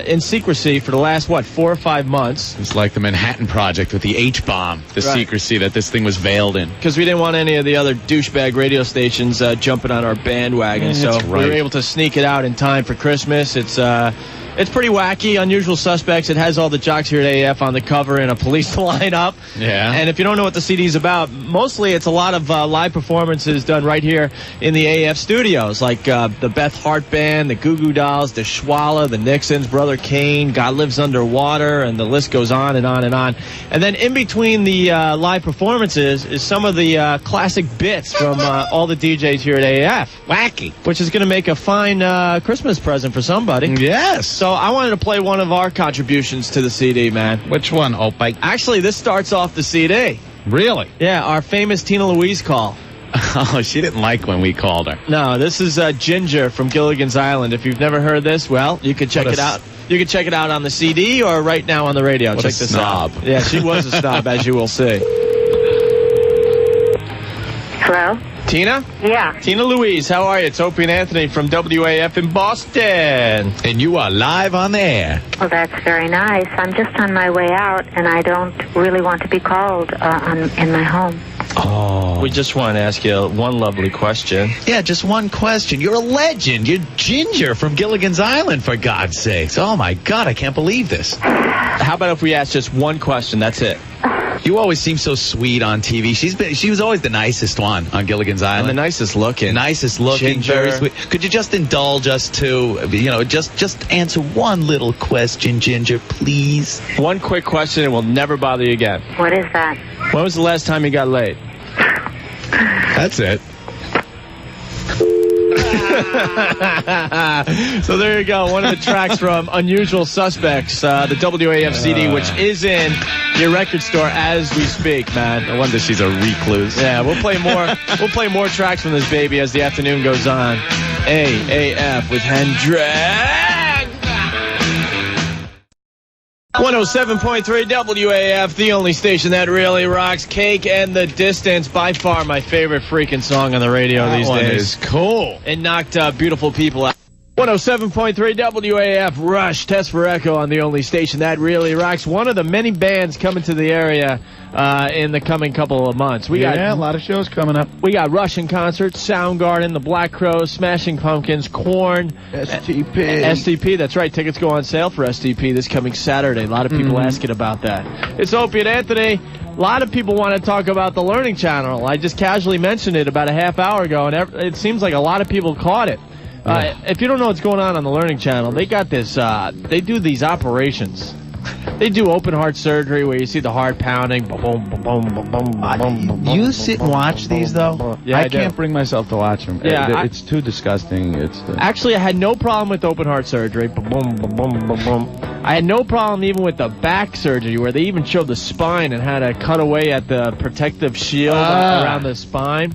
in secrecy for the last, 4 or 5 months. It's like the Manhattan Project with the H-bomb, the secrecy that this thing was veiled in. Because we didn't want any of the other douchebag radio stations jumping on our bandwagon, so we were able to sneak it out in time for Christmas. It's pretty wacky, Unusual Suspects. It has all the jocks here at AF on the cover in a police lineup. Yeah. And if you don't know what the CD's about, mostly it's a lot of live performances done right here in the AF studios, like the Beth Hart Band, the Goo Goo Dolls, the Schwala, the Nixons, Brother Kane, God Lives Underwater, and the list goes on and on and on. And then in between the live performances is some of the classic bits from all the DJs here at AF. Wacky. Which is going to make a fine Christmas present for somebody. Yes. So I wanted to play one of our contributions to the CD, man. Which one, Opie? Actually, this starts off the CD. Really? Yeah, our famous Tina Louise call. Oh, she didn't like when we called her. No, this is Ginger from Gilligan's Island. If you've never heard this, well, you can check it out. You can check it out on the CD or right now on the radio. Check this out. Yeah, she was a snob, as you will see. Hello? Tina? Yeah. Tina Louise, how are you? It's Opie and Anthony from WAAF in Boston. And you are live on the air. Well, that's very nice. I'm just on my way out, and I don't really want to be called in my home. Oh. We just want to ask you one lovely question. Yeah, just one question. You're a legend. You're Ginger from Gilligan's Island, for God's sakes. Oh, my God, I can't believe this. How about if we ask just one question? That's it. You always seem so sweet on TV. She was always the nicest one on Gilligan's Island. And the nicest looking. Ginger. Very sweet. Could you just indulge us to, just answer one little question, Ginger, please? One quick question and we'll never bother you again. What is that? When was the last time you got laid? That's it. So there you go. One of the tracks from Unusual Suspects, the WAF CD, which is in your record store as we speak, man. No wonder she's a recluse. Yeah, we'll play more. We'll play more tracks from this baby as the afternoon goes on. AAF with Hendrix. 107.3 WAF, the only station that really rocks. Cake and the Distance, by far my favorite freaking song on the radio these days. That one is cool. It knocked beautiful people out. 107.3 WAF, Rush, Test for Echo on the only station that really rocks. One of the many bands coming to the area in the coming couple of months. We got a lot of shows coming up. We got Rush in concert, Soundgarden, the Black Crowes, Smashing Pumpkins, Korn, STP. That's right. Tickets go on sale for STP this coming Saturday. A lot of people asking about that. It's Opie and Anthony. A lot of people want to talk about the Learning Channel. I just casually mentioned it about a half hour ago, and it seems like a lot of people caught it. If you don't know what's going on the Learning Channel, they got this, they do these operations. They do open heart surgery where you see the heart pounding. Boom, boom, boom, boom, boom. You sit and watch these, though? Yeah, I can't bring myself to watch them. Yeah, it's too disgusting. Actually, I had no problem with open heart surgery. Boom, boom, boom, boom, boom. I had no problem even with the back surgery where they even showed the spine and had to cut away at the protective shield around the spine.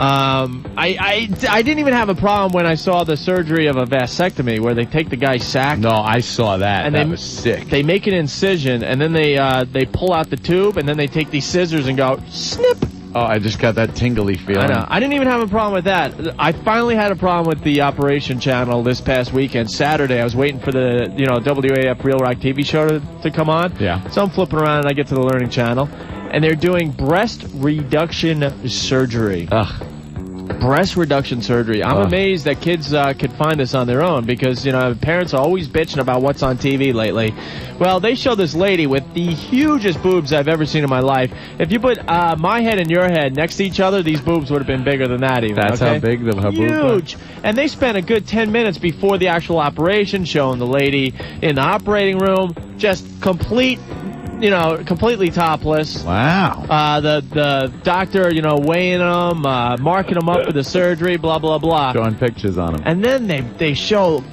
I didn't even have a problem when I saw the surgery of a vasectomy where they take the guy's sac. No, I saw that. And that was sick. They make an incision and then they pull out the tube and then they take these scissors and go snip. Oh, I just got that tingly feeling. I know. I didn't even have a problem with that. I finally had a problem with the Operation Channel this past weekend. Saturday, I was waiting for the WAF Real Rock TV show to come on. Yeah. So I'm flipping around and I get to the Learning Channel. And they're doing breast reduction surgery. Ugh. Breast reduction surgery. I'm amazed that kids could find this on their own because, parents are always bitching about what's on TV lately. Well, they show this lady with the hugest boobs I've ever seen in my life. If you put my head and your head next to each other, these boobs would have been bigger than that even. That's how big her boobs are? Huge. And they spent a good 10 minutes before the actual operation showing the lady in the operating room just completely topless. Wow. The doctor, weighing them, marking them up for the surgery, blah, blah, blah. Showing pictures on them. And then they show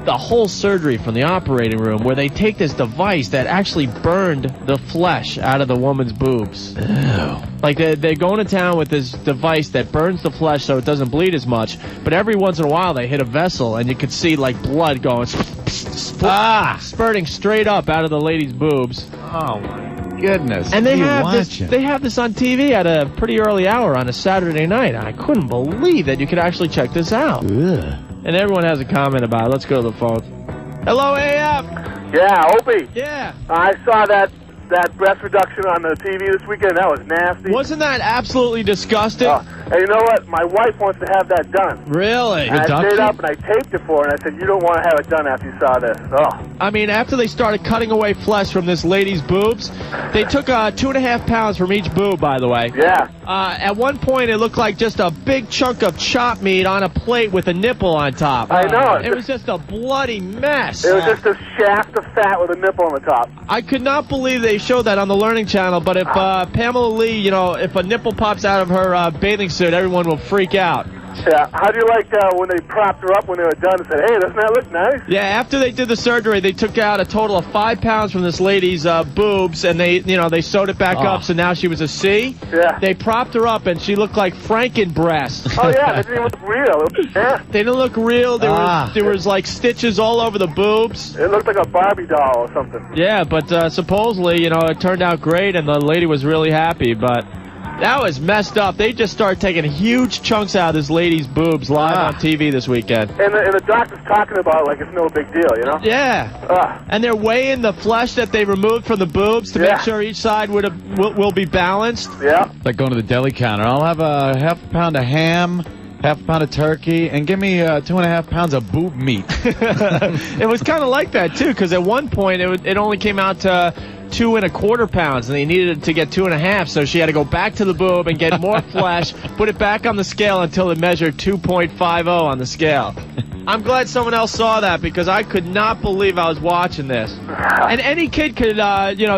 the whole surgery from the operating room where they take this device that actually burned the flesh out of the woman's boobs. Ew. Like they're going to town with this device that burns the flesh so it doesn't bleed as much, but every once in a while they hit a vessel and you could see like blood going spurting straight up out of the lady's boobs. Oh my goodness. And they have this on TV at a pretty early hour on a Saturday night. I couldn't believe that you could actually check this out. Ugh. And everyone has a comment about it. Let's go to the phone. Hello, AF. Yeah, Opie. Yeah. I saw that breast reduction on the TV this weekend. That was nasty. Wasn't that absolutely disgusting? And you know what? My wife wants to have that done. Really? And I stayed up and I taped it for her, and I said, you don't want to have it done after you saw this. Oh. I mean, after they started cutting away flesh from this lady's boobs, they took 2.5 pounds from each boob, by the way. Yeah. At one point, it looked like just a big chunk of chopped meat on a plate with a nipple on top. I know. It was just a bloody mess. It was just a shaft of fat with a nipple on the top. I could not believe they showed that on the Learning Channel, but if Pamela Lee, if a nipple pops out of her bathing suit, everyone will freak out. Yeah. How do you like when they propped her up when they were done and said, hey, doesn't that look nice? Yeah, after they did the surgery, they took out a total of 5 pounds from this lady's boobs, and they sewed it back up, so now she was a C. Yeah. They propped her up, and she looked like Frankenbreast. Oh, yeah, it didn't look real. Yeah. They didn't look real. There was like stitches all over the boobs. It looked like a Barbie doll or something. Yeah, but supposedly, it turned out great, and the lady was really happy, but that was messed up. They just started taking huge chunks out of this lady's boobs live on TV this weekend. And the doctor's talking about it like it's no big deal, Yeah. And they're weighing the flesh that they removed from the boobs to make sure each side will be balanced. Yeah. It's like going to the deli counter. I'll have a half a pound of ham, half a pound of turkey, and give me 2.5 pounds of boob meat. It was kind of like that, too, because at one point it only came out to 2.25 pounds, and they needed to get 2.5, so she had to go back to the boob and get more flesh, put it back on the scale until it measured 2.50 on the scale. I'm glad someone else saw that, because I could not believe I was watching this. And any kid could,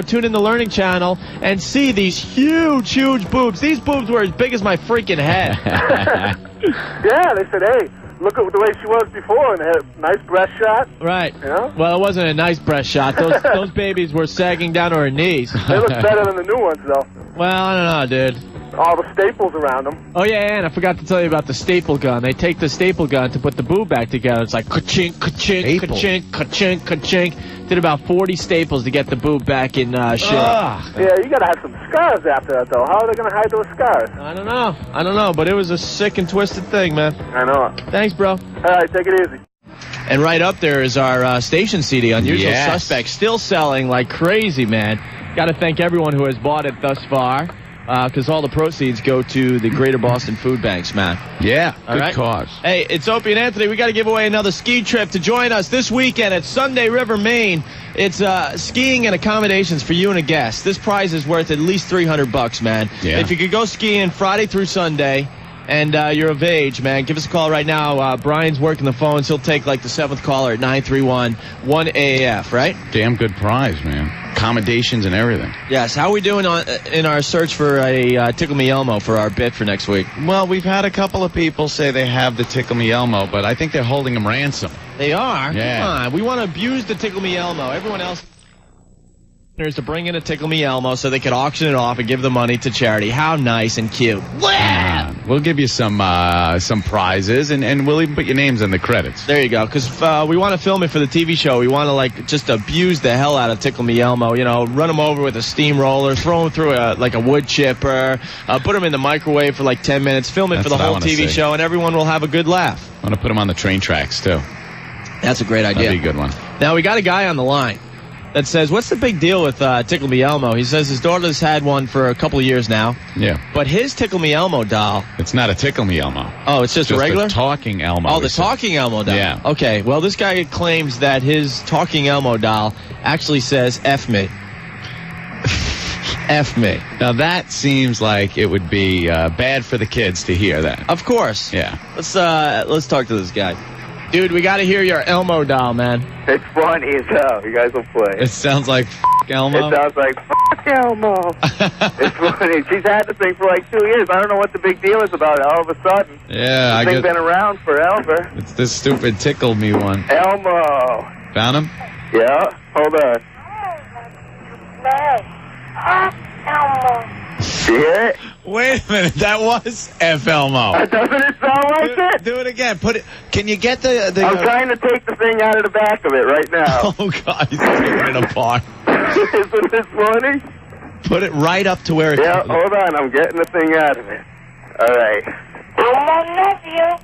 tune in the Learning Channel and see these huge, huge boobs. These boobs were as big as my freaking head. Yeah, they said, hey, look at the way she was before, and had a nice breast shot. Right. Yeah. Well, it wasn't a nice breast shot. Those babies were sagging down to her knees. They look better than the new ones, though. Well, I don't know, dude. All the staples around them. Oh, yeah, and I forgot to tell you about the staple gun. They take the staple gun to put the boob back together. It's like ka-chink, ka-chink, ka-chink, ka-chink, ka-chink. Did about 40 staples to get the boob back in shape. Yeah, you got to have some scars after that, though. How are they going to hide those scars? I don't know, but it was a sick and twisted thing, man. I know. Thanks, bro. All right, take it easy. And right up there is our station CD, Unusual Suspects, still selling like crazy, man. Got to thank everyone who has bought it thus far, because all the proceeds go to the Greater Boston Food Banks, man. Yeah, good cause. Hey, it's Opie and Anthony. We got to give away another ski trip to join us this weekend at Sunday River, Maine. It's skiing and accommodations for you and a guest. This prize is worth at least $300, man. Yeah. If you could go skiing Friday through Sunday, and you're of age, man, give us a call right now. Brian's working the phones. He'll take like the 7th caller at 931-1AAF, right? Damn good prize, man. Accommodations and everything. Yes. How are we doing in our search for a Tickle Me Elmo for our bit for next week? Well, we've had a couple of people say they have the Tickle Me Elmo, but I think they're holding them ransom. They are? Yeah. Come on. We want to abuse the Tickle Me Elmo. Everyone else to bring in a Tickle Me Elmo so they could auction it off and give the money to charity. How nice and cute. We'll give you some prizes, and we'll even put your names in the credits. There you go, because we want to film it for the TV show. We want to, just abuse the hell out of Tickle Me Elmo. Run him over with a steamroller, throw him through a wood chipper, put him in the microwave for 10 minutes, film it for the whole TV show, and everyone will have a good laugh. I want to put him on the train tracks, too. That's a great idea. That'd be a good one. Now, we got a guy on the line that says, what's the big deal with Tickle Me Elmo? He says his daughter's had one for a couple of years now. Yeah. But his Tickle Me Elmo doll... It's not a Tickle Me Elmo. Oh, it's just a regular? a talking Elmo. Oh, the talking Elmo doll. Yeah. Okay, well, this guy claims that his talking Elmo doll actually says, F me. F me. Now, that seems like it would be bad for the kids to hear that. Of course. Yeah. Let's talk to this guy. Dude, we got to hear your Elmo doll, man. It's funny as hell. You guys will play. It sounds like Elmo. It sounds like Elmo. It's funny. She's had the thing for 2 years. I don't know what the big deal is about it. All of a sudden. Yeah, I guess. Been around forever. It's this stupid Tickle Me one. Elmo. Found him? Yeah. Hold on. Elmo. You hear it? Wait a minute, that was F Elmo. Doesn't it sound like it? Do it again. Put it. Can you get the? I'm trying to take the thing out of the back of it right now. Oh God, he's taking it apart. Isn't this funny? Put it right up to where it. Yeah, hold on. I'm getting the thing out of it. All right. I love you.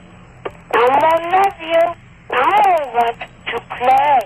I want to play.